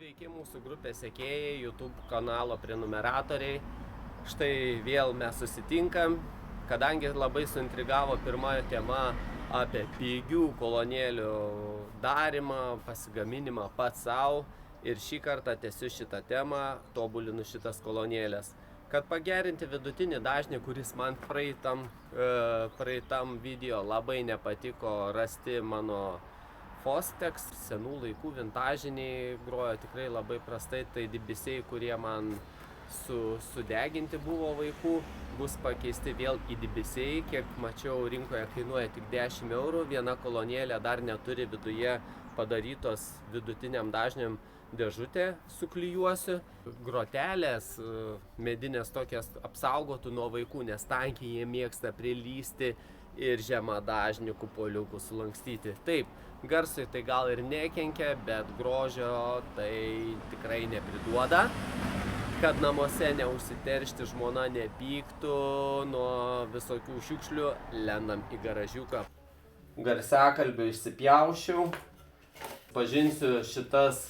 Sveiki mūsų grupės sekėjai, YouTube kanalo prenumeratoriai. Štai vėl mes susitinkam, kadangi labai suintrigavo pirma tema apie pigių kolonėlių darimą, pasigaminimą pats savo. Ir šį kartą tęsiu šitą temą, tobulinu šitas kolonėlės. Kad pagerinti vidutinį dažnį, kuris man praeitam video labai nepatiko rasti mano Fostex, senų laikų vintažiniai grojo tikrai labai prastai, tai dibisiai, kurie man sudeginti buvo vaikų, bus pakeisti vėl į dibisiai. Kiek mačiau, rinkoje kainuoja tik 10 eurų, viena kolonėlė dar neturi viduje padarytos vidutiniam dažniam dėžutė, suklijuosiu. Grotelės medinės tokias apsaugotų nuo vaikų, nes tankiai jie mėgsta prilysti ir žemą dažnių kupoliukų sulankstyti. Taip, garsui tai gal ir nekenkia, bet grožio tai tikrai nepriduoda. Kad namuose neužsiteršti, žmona nepyktų nuo visokių šiukšlių, lendam į garažiuką. Garsiakalbių išsipjaušiau. Pažinsiu šitas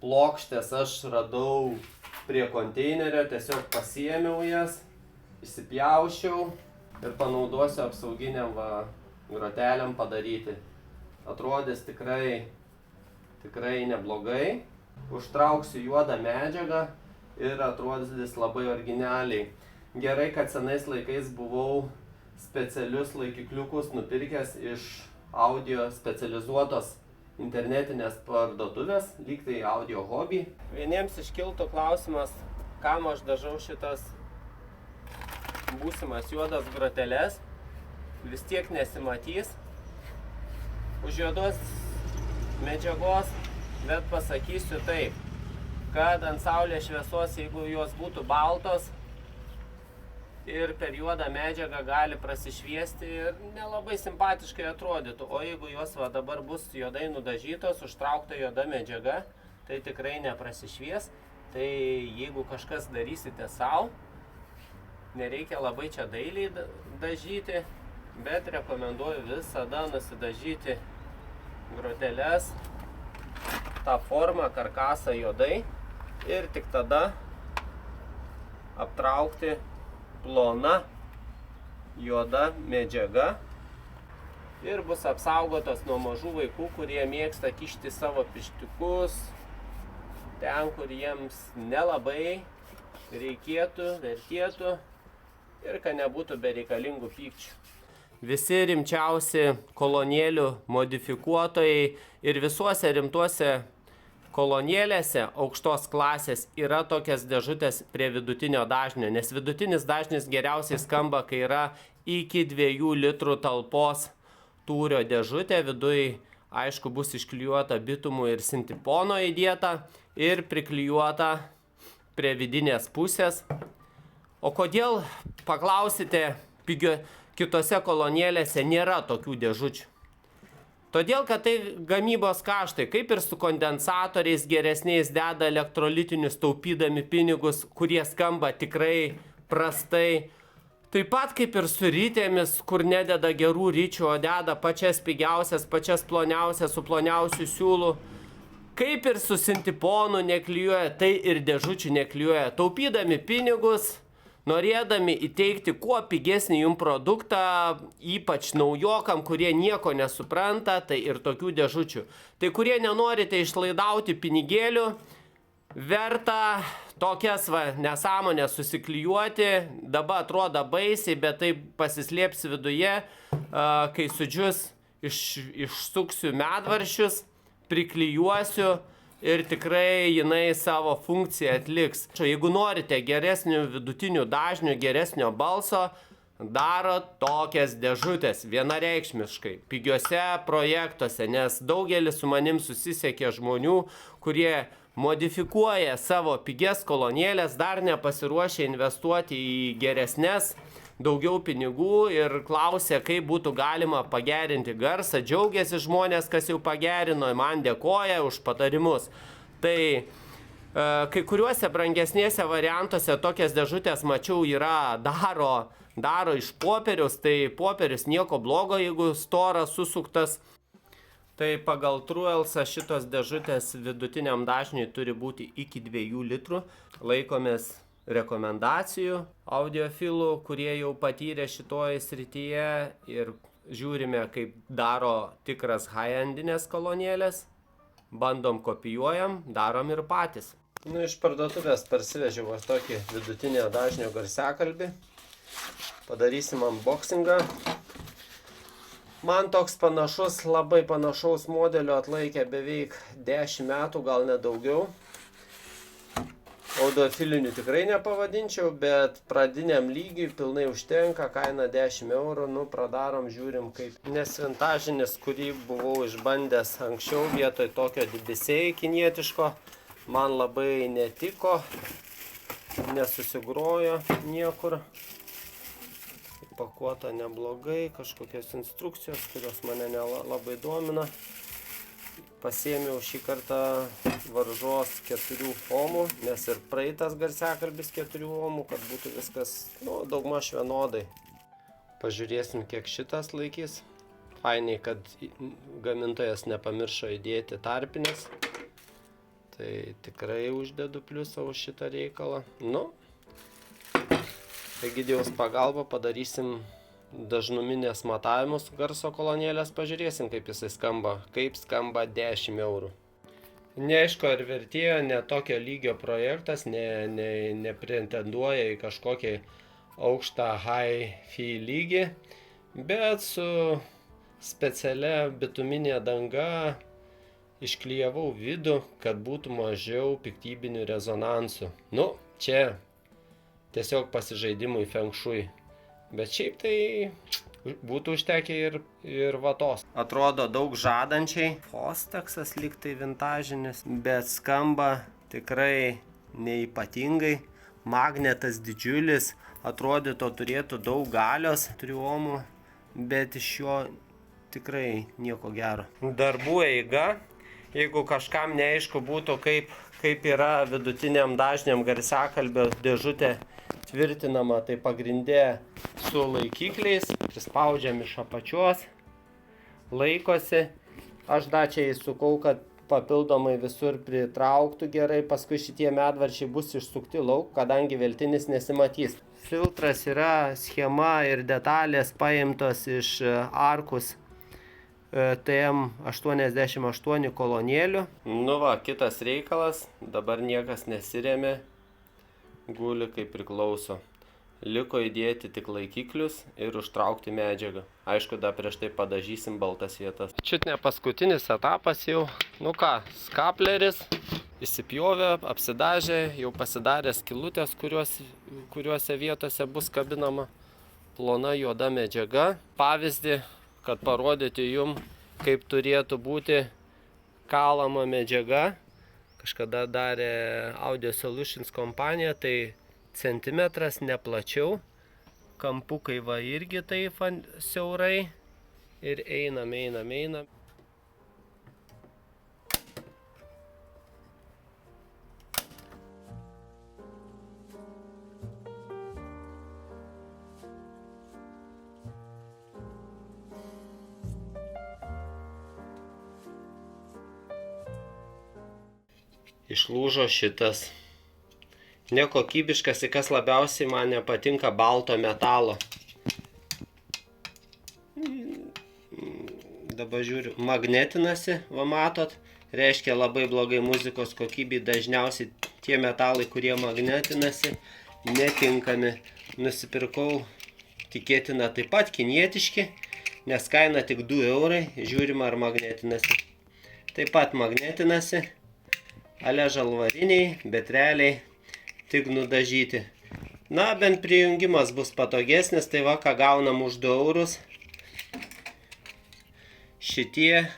plokštės, aš radau prie konteinerio, tiesiog pasiėmiau jas, išsipjaušiau ir panaudosiu apsauginiam groteliam padaryti. Atrodys tikrai neblogai. Užtrauksiu juodą medžiagą ir atrodys labai originaliai. Gerai, kad senais laikais buvau specialius laikikliukus nupirkęs iš audio specializuotos internetinės parduotuvės, lyg tai audio hobby. Vieniems iškiltų klausimas, kam aš dažau šitas būsimas juodas groteles, vis tiek nesimatys už juodos medžiagos, bet pasakysiu taip, kad ant saulės šviesos, jeigu jos būtų baltos ir per juodą medžiagą gali prasišviesti ir nelabai simpatiškai atrodytų, o jeigu jos dabar bus juodai nudažytos, užtraukta juoda medžiaga, tai tikrai neprasišvies. Tai jeigu kažkas darysite savo, nereikia labai čia dailiai dažyti, bet rekomenduoju visada nusidažyti groteles, tą formą, karkasą juodai ir tik tada aptraukti plona juoda medžiaga ir bus apsaugotos nuo mažų vaikų, kurie mėgsta kišti savo pirštukus ten, kur jiems nelabai vertėtų ir kad nebūtų bereikalingų pykčių. Visi rimčiausi kolonėlių modifikuotojai ir visuose rimtuose kolonėlėse aukštos klasės yra tokias dėžutės prie vidutinio dažnio, nes vidutinis dažnis geriausiai skamba, kai yra iki 2 litrų talpos tūrio dėžutė. Viduj, aišku, bus išklijuota bitumu ir sintipono įdėta ir priklijuota prie vidinės pusės. O kodėl, paklausite, kitose kolonėlėse nėra tokių dėžučių? Todėl, kad tai gamybos kaštai, kaip ir su kondensatoriais geresniais deda elektrolitinius taupydami pinigus, kurie skamba tikrai prastai. Taip pat kaip ir su ritėmis, kur nededa gerų ričių, o deda pačias pigiausias, pačias ploniausias, su ploniausiu siūlu. Kaip ir su sintiponu neklijuoja, tai ir dėžučių neklijuoja. Taupydami pinigus, norėdami įteikti kuo pigesnį jums produktą, ypač naujokam, kurie nieko nesupranta, tai ir tokių dėžučių. Tai kurie nenorite išlaidauti pinigėlių, verta tokias nesąmonės susiklijuoti. Dabar atrodo baisiai, bet tai pasislėps viduje, kai sudžius išsuksiu medvaršius, priklijuosiu. Ir tikrai jinai savo funkciją atliks. Jeigu norite geresnių vidutinių dažnių, geresnio balso, daro tokias dėžutės vienareikšmiškai, pigiuose projektuose, nes daugelis su manim susisiekė žmonių, kurie modifikuoja savo pigias kolonėlės, dar nepasiruošę investuoti į geresnes, daugiau pinigų ir klausia, kaip būtų galima pagerinti garsą. Džiaugiasi žmonės, kas jau pagerino, man dėkoja už patarimus. Tai kai kuriuose brangesnėse variantuose tokias dėžutės, mačiau, daro iš popieriaus, tai popierius nieko blogo, jeigu storas susuktas. Tai pagal Truelsą šitos dėžutės vidutiniam dažniui turi būti iki 2 litrų. Laikomės rekomendacijų audiofilų, kurie jau patyrė šitoje srityje ir žiūrime, kaip daro tikras high-endinės kolonėlės. Bandom, kopijuojam, darom ir patys. Iš parduotuvės parsivežiau aš tokį vidutinio dažnio garsiakalbį. Padarysim unboxingą. Man toks panašus, labai panašaus modelio atlaikė beveik 10 metų, gal nedaugiau. Audiofilinių tikrai nepavadinčiau, bet pradiniam lygiui pilnai užtenka, kaina 10 eurų, pradarom, žiūrim kaip. Nes vintažinis, kurį buvau išbandęs anksčiau vietoj tokio didesėjai kinietiško, man labai netiko, nesusigrojo niekur. Pakuota neblogai, kažkokios instrukcijos, kurios mane nelabai domina. Pasėmiau šį kartą varžos 4 ohmų, nes ir praeitas garsiakalbis 4 ohmų, kad būtų viskas daugmaž vienodai. Pažiūrėsim, kiek šitas laikys. Fainiai, kad gamintojas nepamiršo įdėti tarpinės. Tai tikrai uždedu pliusą už šitą reikalą. Egidijaus pagalba padarysim dažnuminės matavimus garso kolonėlės, pažiūrėsim, kaip jisai skamba. Kaip skamba 10 eurų. Neaišku, ar vertėjo, ne tokio lygio projektas, nepretenduoja į kažkokį aukštą hi-fi lygį, bet su specialia bituminė danga išklijavau vidų, kad būtų mažiau piktybinių rezonansų. Čia tiesiog pasižaidimui feng shui. Bet šiaip tai būtų užtekę ir vatos. Atrodo daug žadančiai. Fosteksas lyg tai vintažinis, bet skamba tikrai neypatingai. Magnetas didžiulis, atrodyto turėtų daug galios, 3 ohmų, bet iš jo tikrai nieko gero. Darbų eiga, jeigu kažkam neaišku būtų, kaip yra vidutiniam dažniam garsiakalbio dėžutė tvirtinama, tai pagrindė su laikikliais, prispaudžiam iš apačios, laikosi. Aš čia įsukau, kad papildomai visur pritrauktų gerai, paskui šitie medvarčiai bus išsukti lauk, kadangi veltinis nesimatys. Filtras yra schema ir detalės paimtos iš Arkus TM88 kolonėlių. Kitas reikalas, dabar niekas nesiremė. Guli kaip priklauso. Liko įdėti tik laikiklius ir užtraukti medžiagą. Aišku, dar prieš tai padažysim baltas vietas. Čiut ne paskutinis etapas jau. Skapleris įsipjovė, apsidažė, jau pasidarė skylutės, kuriuose vietose bus kabinama plona juoda medžiaga. Pavyzdį, kad parodyti jum, kaip turėtų būti kalama medžiaga. Kažkada darė Audio Solutions kompanija, tai centimetras neplačiau, kampukai irgi taip siaurai ir einam. Išlūžo šitas. Nekokybiškas, kas labiausiai man nepatinka, balto metalo. Dabar žiūriu, magnetinasi, matot, reiškia labai blogai muzikos kokybei. Dažniausiai tie metalai, kurie magnetinasi, netinkami. Nusipirkau, tikėtina taip pat kinietiški, nes kaina tik 2 eurai, žiūrima ar magnetinasi. Taip pat magnetinasi. Ale žalvariniai, bet realiai tik nudažyti. Bent prijungimas bus patogesnis, tai ką gaunam už 2 eurus. Šitie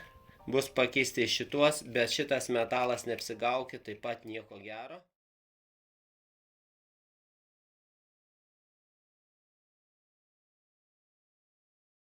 bus pakeisti šituos, bet šitas metalas neapsigaukit, taip pat nieko gero.